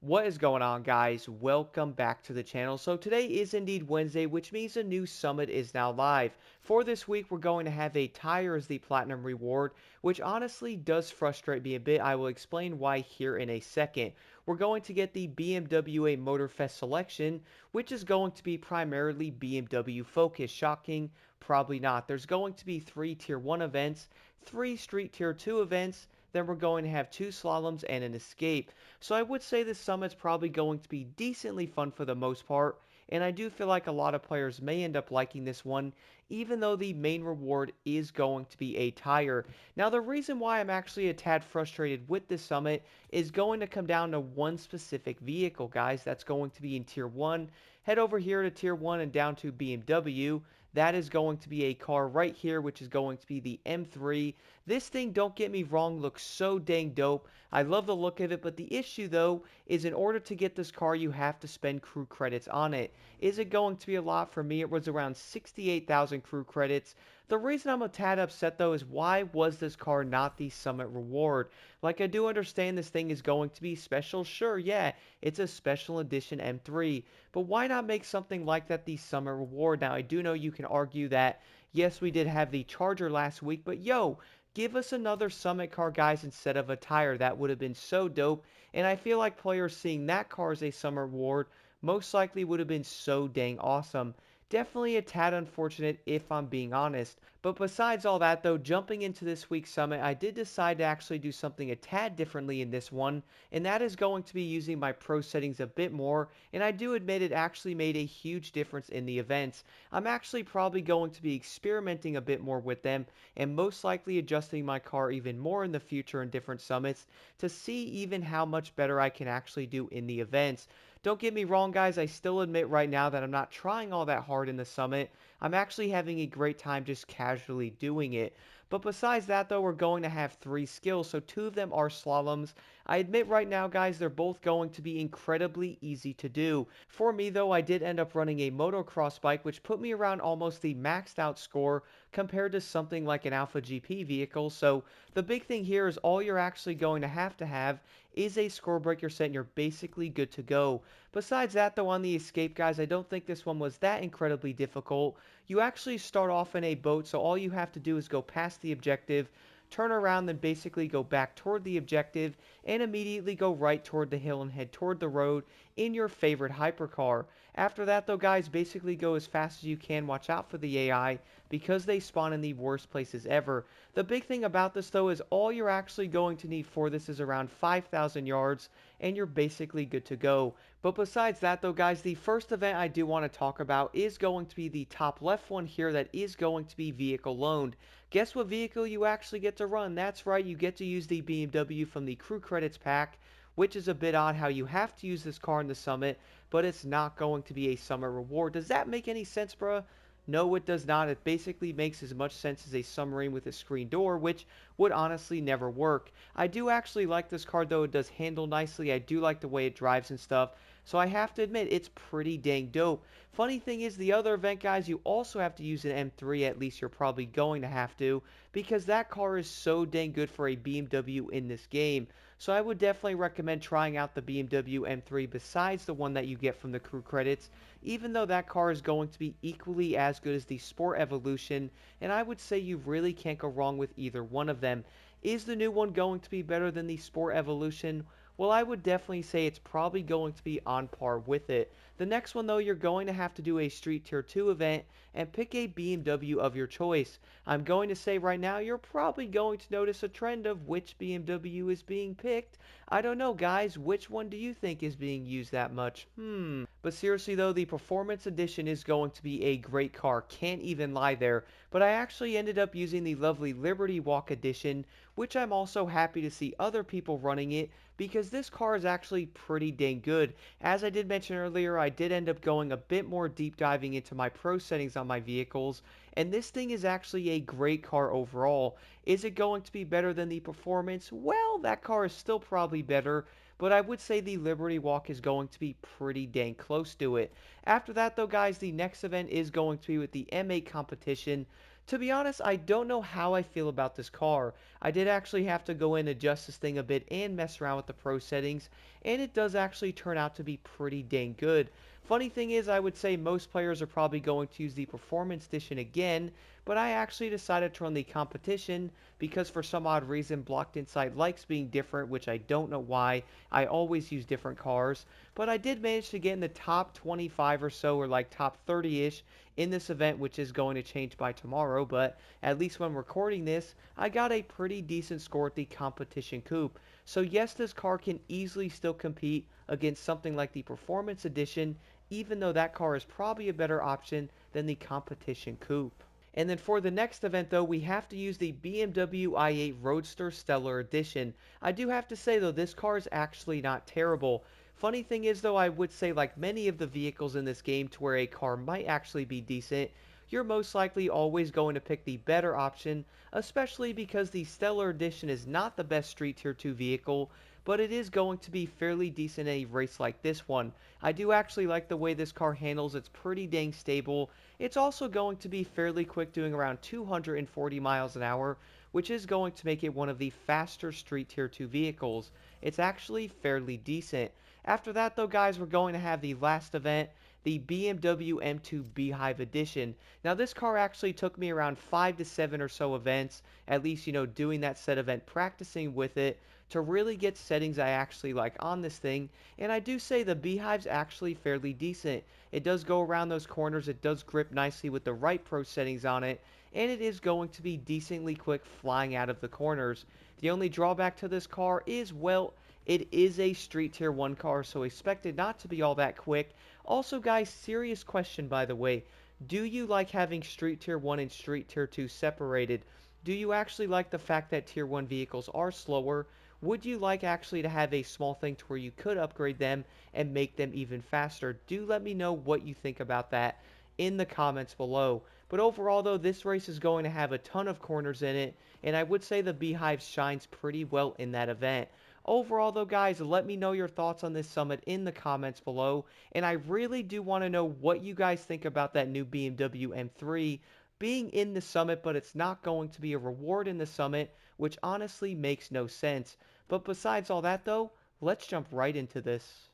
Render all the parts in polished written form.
What is going on, guys? Welcome back to the channel. So today is indeed Wednesday, which means a new summit is now live. For this week, we're going to have a tire as the platinum reward, which honestly does frustrate me a bit. I will explain why here in a second. We're going to get the BMW a Motorfest selection, which is going to be primarily BMW focused. Shocking? Probably not. There's going to be 3 Tier 1 events, 3 Street Tier 2 events, then we're going to have 2 slaloms and an escape. So I would say this summit's probably going to be decently fun for the most part, and I do feel like a lot of players may end up liking this one, even though the main reward is going to be a tire. Now the reason why I'm actually a tad frustrated with this summit is going to come down to one specific vehicle, guys. That's going to be in Tier 1. Head over here to Tier 1 and down to BMW. That is going to be a car right here, which is going to be the M3. This thing, don't get me wrong, looks so dang dope. I love the look of it, but the issue though is in order to get this car, you have to spend crew credits on it. Is it going to be a lot? For me, it was around 68,000 crew credits. The reason I'm a tad upset though is why was this car not the summit reward? Like, I do understand this thing is going to be special. Sure, yeah, it's a special edition M3, but why not make something like that the summit reward? Now, I do know you can argue that, yes, we did have the Charger last week, but yo, give us another summit car, guys, instead of a tire. That would have been so dope. And I feel like players seeing that car as a summer reward most likely would have been so dang awesome. Definitely a tad unfortunate if I'm being honest. But besides all that though, jumping into this week's summit, I did decide to actually do something a tad differently in this one, and that is going to be using my pro settings a bit more, and I do admit it actually made a huge difference in the events. I'm actually probably going to be experimenting a bit more with them, and most likely adjusting my car even more in the future in different summits to see even how much better I can actually do in the events. Don't get me wrong, guys, I still admit right now that I'm not trying all that hard in the summit. I'm actually having a great time just casually doing it. But besides that though, we're going to have 3 skills, so 2 of them are slaloms. I admit right now, guys, they're both going to be incredibly easy to do. For me though, I did end up running a motocross bike, which put me around almost the maxed out score compared to something like an Alpha GP vehicle. So the big thing here is all you're actually going to have is a score breaker set and you're basically good to go. Besides that though, on the escape, guys, I don't think this one was that incredibly difficult. You actually start off in a boat, so all you have to do is go past the objective, turn around, then basically go back toward the objective, and immediately go right toward the hill and head toward the road in your favorite hypercar. After that though, guys, basically go as fast as you can. Watch out for the AI because they spawn in the worst places ever. The big thing about this though is all you're actually going to need for this is around 5,000 yards, and you're basically good to go. But besides that though, guys, the first event I do want to talk about is going to be the top left one here that is going to be vehicle loaned. Guess what vehicle you actually get to run? That's right, you get to use the BMW from the crew credits pack, which is a bit odd how you have to use this car in the summit, but it's not going to be a summer reward. Does that make any sense, bruh? No, it does not. It basically makes as much sense as a submarine with a screen door, which would honestly never work. I do actually like this car, though. It does handle nicely. I do like the way it drives and stuff. So I have to admit, it's pretty dang dope. Funny thing is, the other event, guys, you also have to use an M3. At least you're probably going to have to, because that car is so dang good for a BMW in this game. So I would definitely recommend trying out the BMW M3 besides the one that you get from the crew credits, even though that car is going to be equally as good as the Sport Evolution, and I would say you really can't go wrong with either one of them. Is the new one going to be better than the Sport Evolution? Well, I would definitely say it's probably going to be on par with it. The next one though, you're going to have to do a Street Tier 2 event and pick a BMW of your choice. I'm going to say right now, you're probably going to notice a trend of which BMW is being picked. I don't know, guys, which one do you think is being used that much? But seriously though, the Performance Edition is going to be a great car, can't even lie there. But I actually ended up using the lovely Liberty Walk Edition, which I'm also happy to see other people running it, because this car is actually pretty dang good. As I did mention earlier, I did end up going a bit more deep diving into my pro settings on my vehicles, and this thing is actually a great car overall. Is it going to be better than the Performance? Well, that car is still probably better, but I would say the Liberty Walk is going to be pretty dang close to it. After that though, guys, the next event is going to be with the M8 competition. To be honest, I don't know how I feel about this car. I did actually have to go in and adjust this thing a bit and mess around with the pro settings, and it does actually turn out to be pretty dang good. Funny thing is, I would say most players are probably going to use the Performance Edition again, but I actually decided to run the Competition because for some odd reason Blocked Insight likes being different, which I don't know why. I always use different cars, but I did manage to get in the top 25 or so, or like top 30-ish, in this event, which is going to change by tomorrow, but at least when recording this, I got a pretty decent score at the Competition Coupe. So yes, this car can easily still compete against something like the Performance Edition, even though that car is probably a better option than the Competition Coupe. And then for the next event though, we have to use the BMW i8 Roadster Stellar Edition. I do have to say though, this car is actually not terrible. Funny thing is though, I would say like many of the vehicles in this game to where a car might actually be decent, you're most likely always going to pick the better option, especially because the Stellar Edition is not the best Street Tier 2 vehicle, but it is going to be fairly decent in a race like this one. I do actually like the way this car handles, it's pretty dang stable. It's also going to be fairly quick, doing around 240 miles an hour, which is going to make it one of the faster Street Tier 2 vehicles. It's actually fairly decent. After that though guys, we're going to have the last event, the BMW M2 Beehive Edition. Now this car actually took me around 5 to 7 or so events, at least doing that set event, practicing with it, to really get settings I actually like on this thing, and I do say the Beehive's actually fairly decent. It does go around those corners, it does grip nicely with the right pro settings on it, and it is going to be decently quick flying out of the corners. The only drawback to this car is, well, it is a Street Tier 1 car, so expect it not to be all that quick. Also, guys, serious question by the way. Do you like having Street Tier 1 and Street Tier 2 separated? Do you actually like the fact that Tier 1 vehicles are slower? Would you like actually to have a small thing to where you could upgrade them and make them even faster? Do let me know what you think about that in the comments below. But overall though, this race is going to have a ton of corners in it, and I would say the Beehive shines pretty well in that event. Overall though guys, let me know your thoughts on this summit in the comments below, and I really do want to know what you guys think about that new BMW M3 being in the summit, but it's not going to be a reward in the summit, which honestly makes no sense. But besides all that though, let's jump right into this.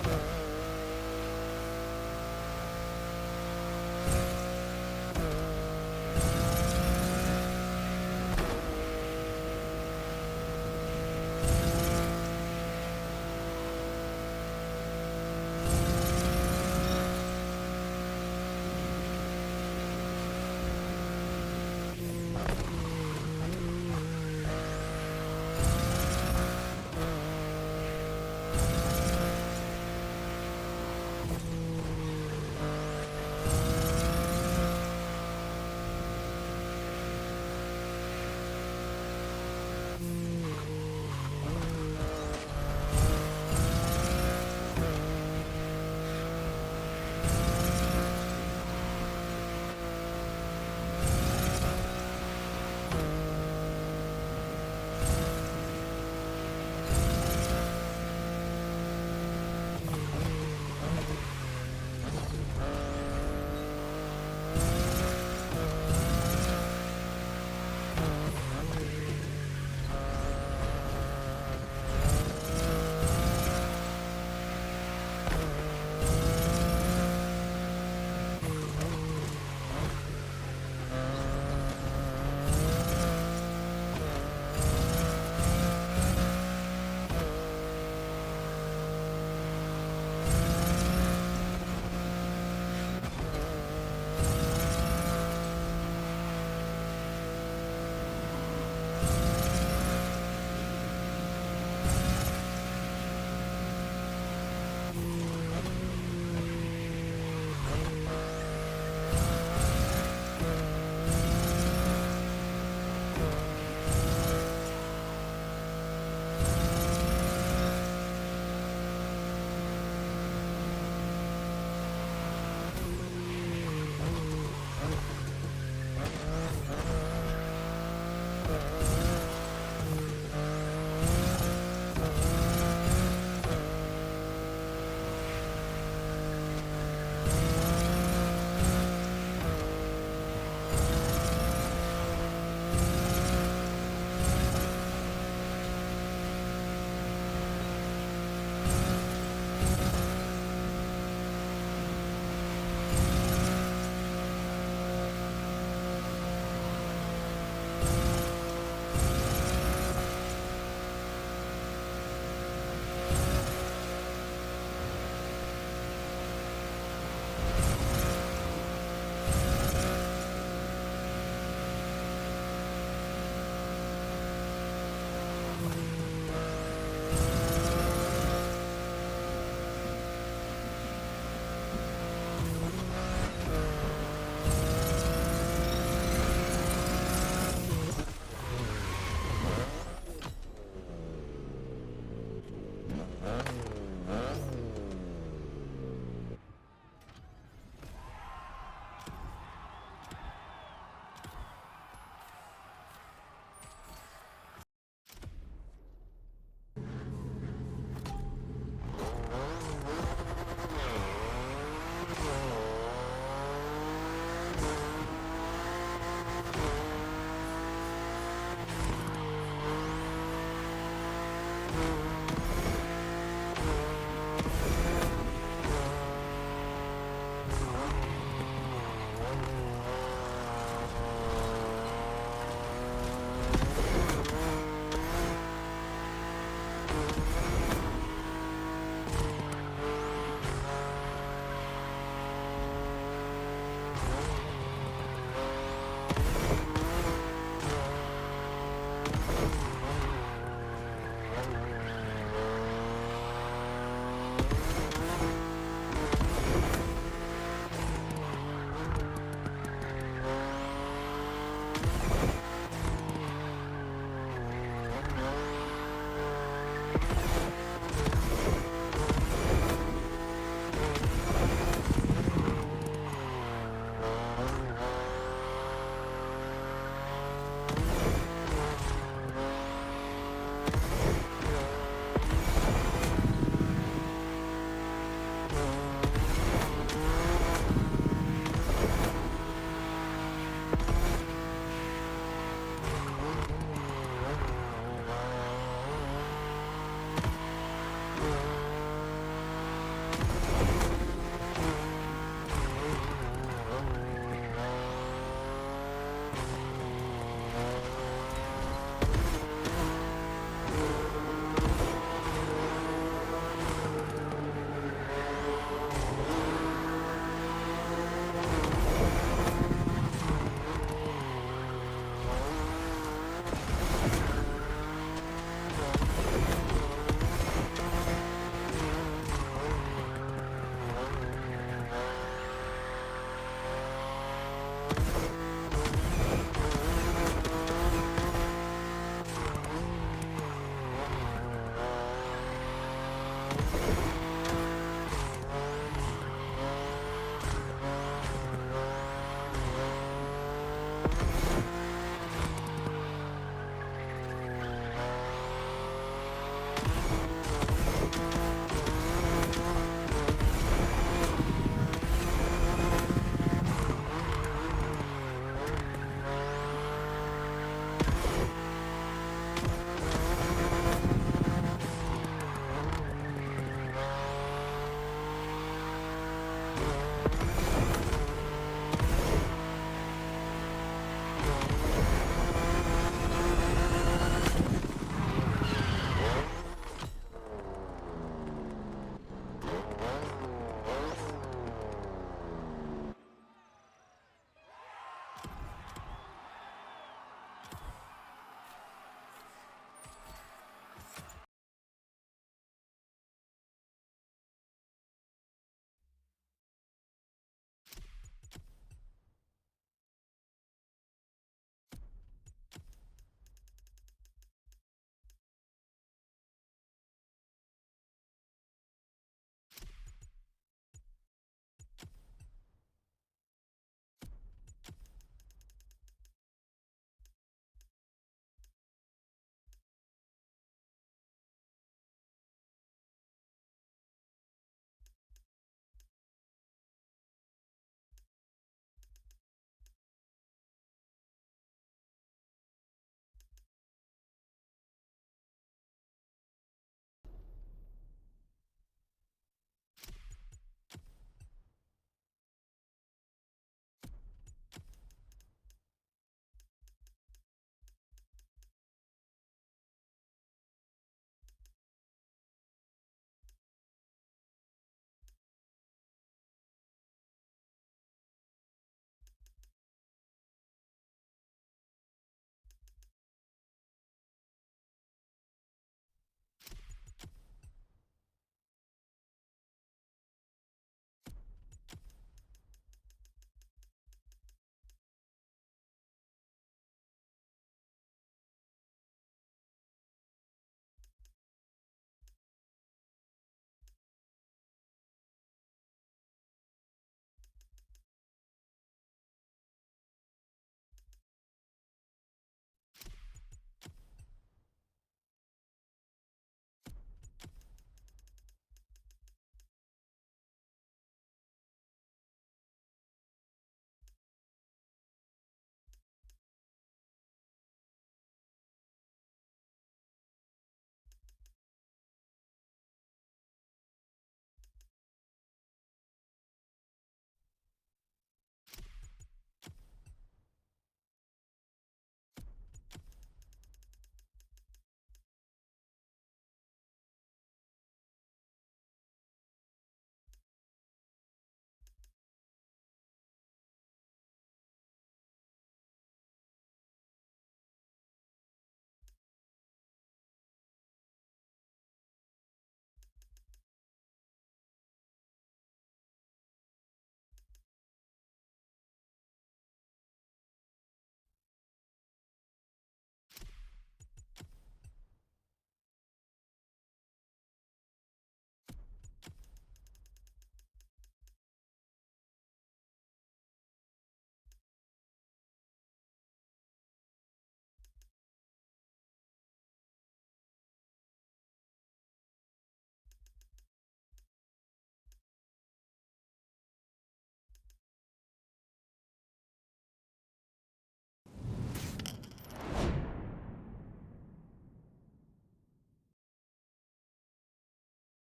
you